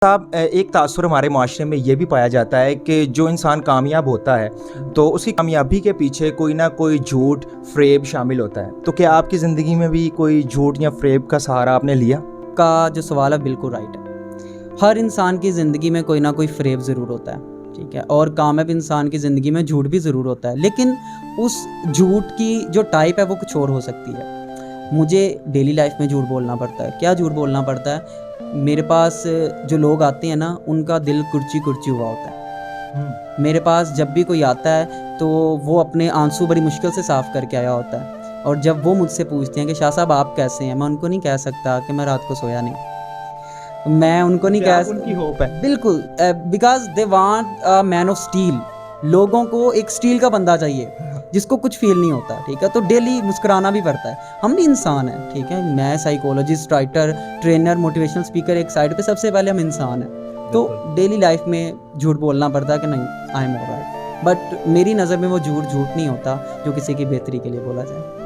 साहब एक तासुर हमारे माशरे में ये भी पाया जाता है कि जो इंसान कामयाब होता है तो उसकी कामयाबी के पीछे कोई ना कोई झूठ फ़रेब शामिल होता है। तो क्या आपकी ज़िंदगी में भी कोई झूठ या फ़रेब का सहारा आपने लिया? का जो सवाल है बिल्कुल राइट है। हर इंसान की ज़िंदगी में कोई ना कोई फ़रेब ज़रूर होता है, ठीक है, और कामयाब इंसान की ज़िंदगी में झूठ भी ज़रूर होता है, लेकिन उस झूठ की जो टाइप है वो कुछ और हो सकती है। मुझे डेली लाइफ में झूठ बोलना पड़ता है। क्या झूठ बोलना पड़ता है? मेरे पास जो लोग आते हैं ना, उनका दिल कुर्ची कुर्ची हुआ होता है। मेरे पास जब भी कोई आता है तो वो अपने आंसू बड़ी मुश्किल से साफ़ करके आया होता है, और जब वो मुझसे पूछते हैं कि शाह साहब आप कैसे हैं, मैं उनको नहीं कह सकता कि मैं रात को सोया नहीं। मैं उनको नहीं कह उनकी होप है। बिल्कुल, because they want a man of steel. लोगों को एक स्टील का बंदा चाहिए जिसको कुछ फील नहीं होता, ठीक है। तो डेली मुस्कुराना भी पड़ता है। हम भी इंसान हैं, ठीक है। मैं psychologist, writer, trainer, motivational speaker एक साइड पे, सबसे पहले हम इंसान हैं। तो डेली लाइफ में झूठ बोलना पड़ता है कि नहीं, आई एम ऑलराइट। बट मेरी नज़र में वो झूठ नहीं होता जो किसी की बेहतरी के लिए बोला जाए।